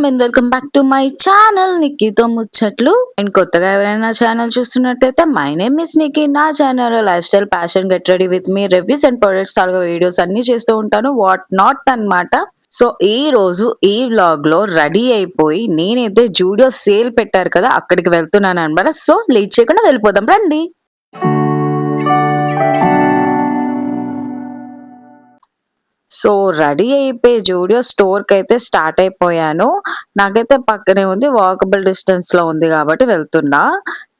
And welcome back to my channel నిక్కీతో ముచ్చట్లు. And కొత్తగా ఎవరైనా ఛానల్ చూస్తున్నట్టయితే మై నేమ్ ఇస్ నిక్కీ. నా channel lifestyle, fashion, get ready with me, reviews and products తాలూకా videos అన్ని చేస్తూ ఉంటాను. వాట్ నాట్ అన్నమాట. సో ఈ రోజు ఈ వ్లాగ్ లో రెడీ అయిపోయి నేనైతే జూడియో సేల్ పెట్టారు కదా అక్కడికి వెళ్తున్నాను అనమాట. సో లేట్ చేయకుండా వెళ్ళిపోదాం రండి. సో రెడీ అయిపోయి జూడియో స్టోర్‌కైతే స్టార్ట్ అయిపోయాను. నాకైతే పక్కనే ఉంది. వాకబుల్ డిస్టెన్స్‌లో ఉంది కాబట్టి వెళ్తున్నా.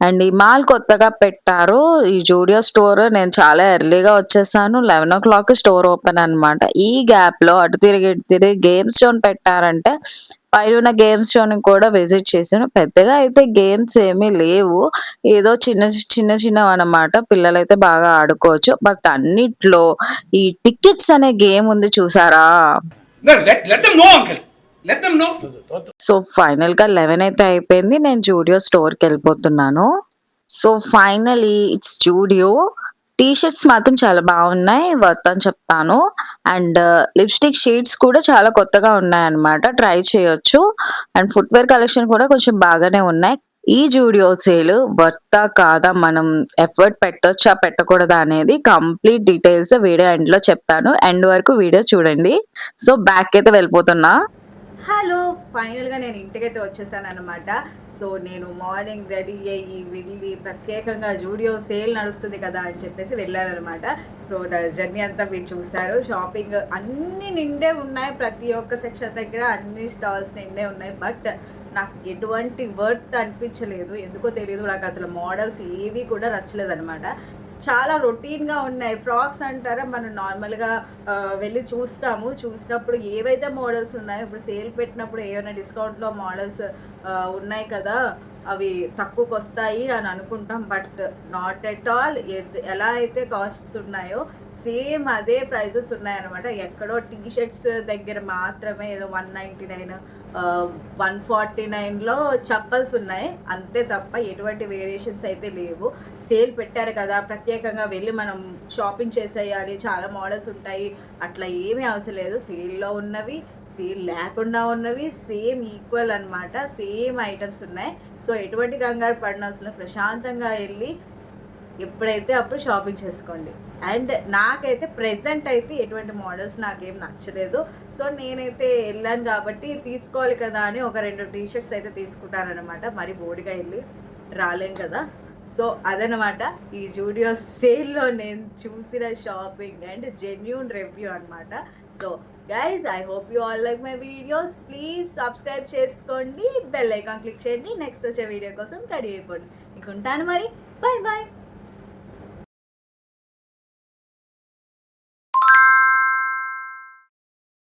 అండ్ ఈ మాల్ కొత్తగా పెట్టారు. ఈ జూడియో స్టోర్ నేను చాలా ఎర్లీగా వచ్చేసాను. 11:00 స్టోర్ ఓపెన్ అన్నమాట. ఈ గ్యాప్‌లో అటు తిరిగి, ఇటు తిరిగి గేమ్స్ జోన్ పెట్టారంటే పైనున్న గేమ్స్ జోన్‌ని కూడా విజిట్ చేశాను. పెద్దగా అయితే గేమ్స్ ఏమీ లేవు. ఏదో చిన్నవన్నమాట. పిల్లలైతే బాగా ఆడుకోవచ్చు. బట్ అన్నిట్లో ఈ టికెట్స్ అనే గేమ్ ఉంది చూసారా? No, let them know, uncle. Let them know. So ఫైనల్‌గా 11 అయితే అయిపోయింది. నేను జూడియో స్టోర్‌కెళ్ళిపోతున్నాను. So finally it's Zudio. T shirts మాత్రం చాలా బాగున్నాయి. వర్త్ అని చెప్తాను. అండ్ లిప్‌స్టిక్ షేడ్స్ కూడా చాలా కొత్తగా ఉన్నాయన్నమాట. ట్రై చేయొచ్చు. అండ్ ఫుట్‌వేర్ కలెక్షన్ కూడా కొంచెం బాగానే ఉన్నాయి. ఈ జూడియో సేల్ వర్తా కాదా? మనం ఎఫర్ట్ పెట్టొచ్చా? పెట్టకూడదా? అనేది కంప్లీట్ డీటెయిల్స్ వీడియో ఎండ్‌లో చెప్తాను. ఎండ్ వరకు వీడియో చూడండి. సో బ్యాక్ అయితే వెళ్ళిపోతున్నా. హలో, ఫైనల్గా నేను ఇంటికైతే వచ్చేసాను అనమాట. సో నేను మార్నింగ్ రెడీ అయ్యి వెళ్ళి ప్రత్యేకంగా జూడియో సేల్ నడుస్తుంది కదా అని చెప్పేసి వెళ్ళానమాట. సో నా జర్నీ అంతా మీరు చూసారు. షాపింగ్ అన్నీ నిండే ఉన్నాయి, ప్రతి ఒక్క సెక్షన్ దగ్గర అన్ని స్టాల్స్ నిండే ఉన్నాయి. బట్ నాకు ఎటువంటి వర్త్ అనిపించలేదు, ఎందుకో తెలియదు. నాకు అసలు మోడల్స్ ఏవి కూడా నచ్చలేదు అనమాట. చాలా రొటీన్గా ఉన్నాయి. ఫ్రాక్స్ అంటారా, మనం నార్మల్గా వెళ్ళి చూసినప్పుడు ఏవైతే మోడల్స్ ఉన్నాయో, ఇప్పుడు సేల్ పెట్టినప్పుడు ఏమైనా డిస్కౌంట్లో మోడల్స్ ఉన్నాయి కదా, అవి తక్కువకి వస్తాయి అని అనుకుంటాం. But not at all. ఎలా అయితే కాస్ట్స్ ఉన్నాయో సేమ్ అదే ప్రైజెస్ ఉన్నాయన్నమాట. ఎక్కడో టీ షర్ట్స్ దగ్గర మాత్రమే ఏదో 199 149లో చప్పల్స్ ఉన్నాయి, అంతే తప్ప ఎటువంటి వేరియేషన్స్ అయితే లేవు. సేల్ పెట్టారు కదా, ప్రత్యేకంగా వెళ్ళి మనం షాపింగ్ చేసేయాలి, చాలా మోడల్స్ ఉంటాయి, అట్లా ఏమీ అవసరం లేదు. సేల్లో ఉన్నవి, సేల్ లేకుండా ఉన్నవి సేమ్ ఈక్వల్ అనమాట. సేమ్ ఐటమ్స్ ఉన్నాయి. సో ఎటువంటి కంగారు పడిన ప్రశాంతంగా వెళ్ళి ఎప్పుడైతే అప్పుడు షాపింగ్ చేసుకోండి. అండ్ నాకైతే ప్రెజెంట్ అయితే ఎటువంటి మోడల్స్ నాకేం నచ్చలేదు. సో నేనైతే వెళ్ళాను కాబట్టి తీసుకోవాలి కదా అని ఒక 2 టీ షర్ట్స్ అయితే తీసుకుంటానమాట. మరి బోడిగా వెళ్ళి రాలేం కదా. సో అదనమాట ఈ జూడియో సేల్లో నేను చూసిన షాపింగ్ అండ్ జెన్యూన్ రివ్యూ అనమాట. So guys, I hope you all like my videos. Please subscribe చేసుకోండి, బెల్ ఐకాన్ క్లిక్ చేయండి. నెక్స్ట్ వచ్చే వీడియో కోసం రెడీ అయిపోండి. ఇంకుంటాను మరి. Bye bye.